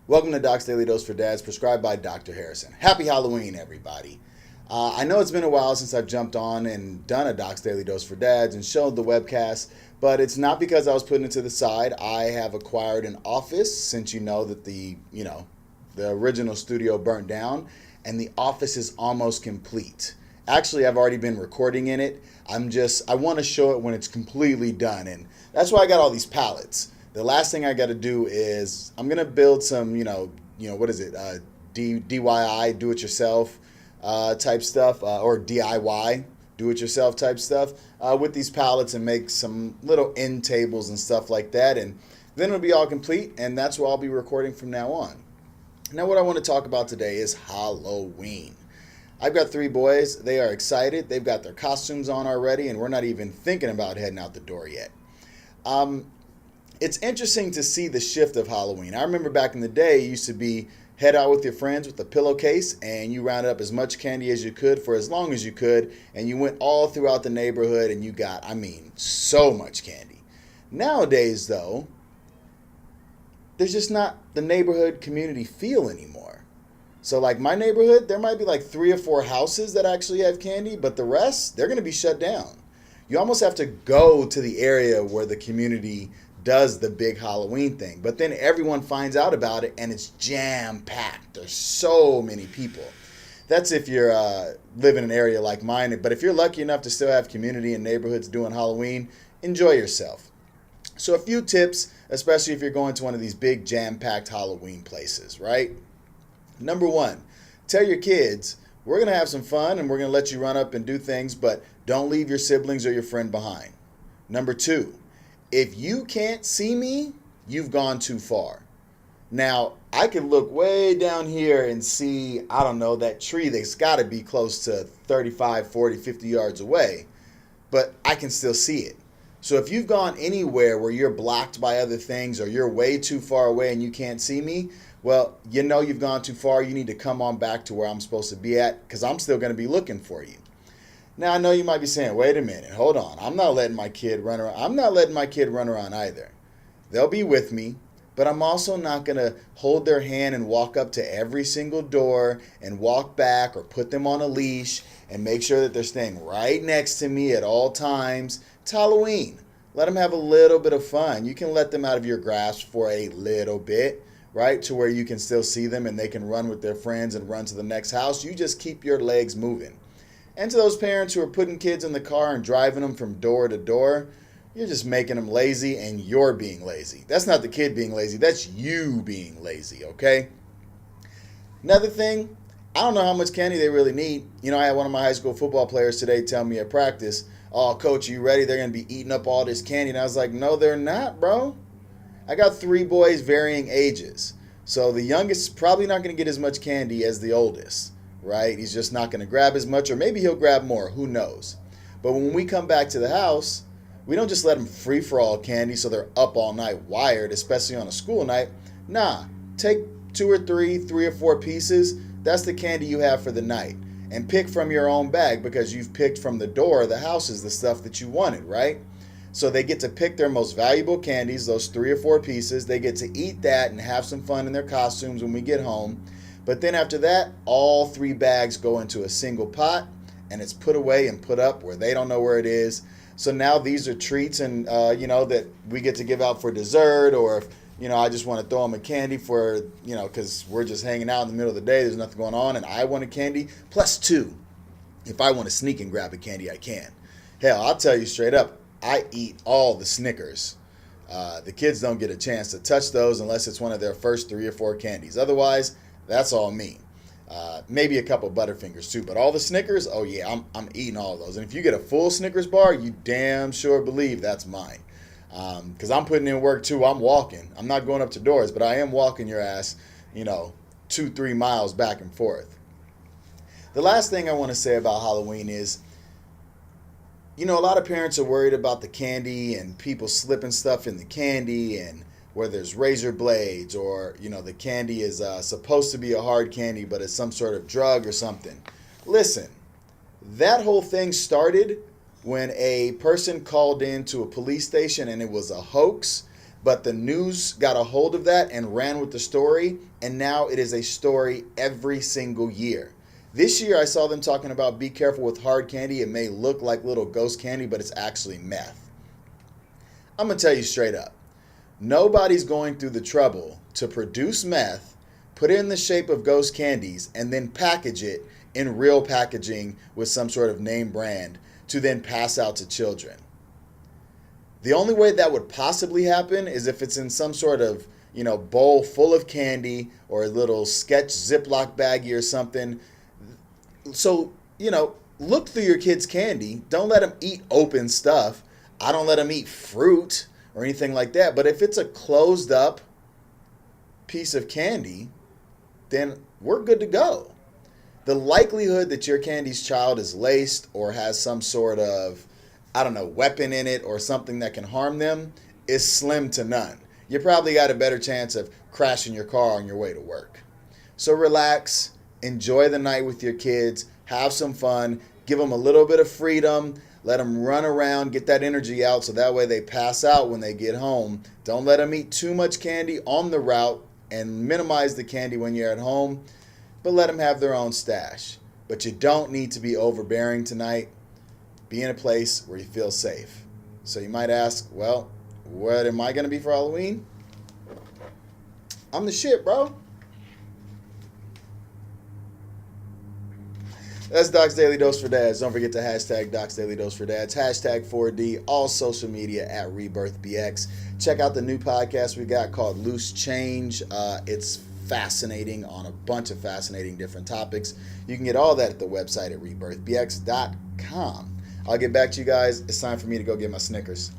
Welcome to Doc's Daily Dose for Dads, prescribed by Dr. Harrison. Happy Halloween, everybody. I know it's been a while since I've jumped on and done a Doc's Daily Dose for Dads and showed the webcast, but it's not because I was putting it to the side. I have acquired an office since you know that the original studio burnt down, and the office is almost complete. Actually, I've already been recording in it. I want to show it when it's completely done, and that's why I got all these pallets. The last thing I got to do is I'm gonna build some, what is it, DIY, do it yourself type stuff, or DIY, do it yourself type stuff with these pallets and make some little end tables and stuff like that, and then it'll be all complete, and that's what I'll be recording from now on. Now, what I want to talk about today is Halloween. I've got 3 boys. They are excited. They've got their costumes on already, and we're not even thinking about heading out the door yet. It's interesting to see the shift of Halloween. I remember back in the day, it used to be head out with your friends with a pillowcase, and you rounded up as much candy as you could for as long as you could, and you went all throughout the neighborhood, and you got, so much candy. Nowadays, though, there's just not the neighborhood community feel anymore. So like my neighborhood, there might be like 3 or 4 houses that actually have candy, but the rest, they're going to be shut down. You almost have to go to the area where the community does the big Halloween thing. But then everyone finds out about it and it's jam-packed. There's so many people. That's if you're live in an area like mine. But if you're lucky enough to still have community and neighborhoods doing Halloween, enjoy yourself. So a few tips, especially if you're going to one of these big jam-packed Halloween places, right? Number 1, tell your kids, we're going to have some fun and we're going to let you run up and do things, but don't leave your siblings or your friend behind. Number 2, if you can't see me, you've gone too far. Now, I can look way down here and see, that tree that's got to be close to 35, 40, 50 yards away, but I can still see it. So if you've gone anywhere where you're blocked by other things or you're way too far away and you can't see me, well, you've gone too far. You need to come on back to where I'm supposed to be at because I'm still going to be looking for you. Now, I know you might be saying, wait a minute, hold on. I'm not letting my kid run around. I'm not letting my kid run around either. They'll be with me, but I'm also not going to hold their hand and walk up to every single door and walk back or put them on a leash and make sure that they're staying right next to me at all times. It's Halloween. Let them have a little bit of fun. You can let them out of your grasp for a little bit, right, to where you can still see them and they can run with their friends and run to the next house. You just keep your legs moving. And to those parents who are putting kids in the car and driving them from door to door, you're just making them lazy and you're being lazy. That's not the kid being lazy. That's you being lazy, okay? Another thing, I don't know how much candy they really need. I had one of my high school football players today tell me at practice, oh, coach, you ready? They're going to be eating up all this candy. And I was like, no, they're not, bro. I got 3 boys varying ages. So the youngest is probably not going to get as much candy as the oldest. Right? He's just not going to grab as much, or maybe he'll grab more. Who knows? But when we come back to the house, we don't just let them free for all candy so they're up all night wired, especially on a school night. Nah, take 2 or 3 or 4 pieces. That's the candy you have for the night. And pick from your own bag because you've picked from the door of the house is the stuff that you wanted, right? So they get to pick their most valuable candies, those 3 or 4 pieces. They get to eat that and have some fun in their costumes when we get home. But then after that, all 3 bags go into a single pot and it's put away and put up where they don't know where it is. So now these are treats and, that we get to give out for dessert, or if, I just want to throw them a candy for, because we're just hanging out in the middle of the day, there's nothing going on and I want a candy. Plus 2, if I want to sneak and grab a candy, I can. Hell, I'll tell you straight up, I eat all the Snickers. The kids don't get a chance to touch those unless it's one of their first 3 or 4 candies. Otherwise, that's all me. Maybe a couple Butterfingers too, but all the Snickers, oh yeah, I'm eating all of those. And if you get a full Snickers bar, you damn sure believe that's mine. Because I'm putting in work too. I'm walking. I'm not going up to doors, but I am walking your ass, 2-3 miles back and forth. The last thing I want to say about Halloween is, a lot of parents are worried about the candy and people slipping stuff in the candy, and where there's razor blades, or the candy is supposed to be a hard candy but it's some sort of drug or something. Listen, that whole thing started when a person called into a police station and it was a hoax But the news got a hold of that and ran with the story, and now it is a story every single year. This year I saw them talking about be careful with hard candy. It may look like little ghost candy, but it's actually meth. I'm going to tell you straight up. Nobody's going through the trouble to produce meth, put it in the shape of ghost candies, and then package it in real packaging with some sort of name brand to then pass out to children. The only way that would possibly happen is if it's in some sort of, bowl full of candy or a little sketch Ziploc baggie or something. So, look through your kids' candy. Don't let them eat open stuff. I don't let them eat fruit or anything like that. But if it's a closed up piece of candy, then we're good to go. The likelihood that your candy's child is laced or has some sort of, weapon in it or something that can harm them is slim to none. You probably got a better chance of crashing your car on your way to work. So relax, enjoy the night with your kids, have some fun, give them a little bit of freedom, let them run around, get that energy out so that way they pass out when they get home. Don't let them eat too much candy on the route and minimize the candy when you're at home, but let them have their own stash. But you don't need to be overbearing tonight. Be in a place where you feel safe. So you might ask, well, what am I going to be for Halloween? I'm the shit, bro. That's Doc's Daily Dose for Dads. Don't forget to hashtag Doc's Daily Dose for Dads, hashtag 4D, all social media at RebirthBX. Check out the new podcast we got called Loose Change. It's fascinating on a bunch of fascinating different topics. You can get all that at the website at rebirthbx.com. I'll get back to you guys. It's time for me to go get my Snickers.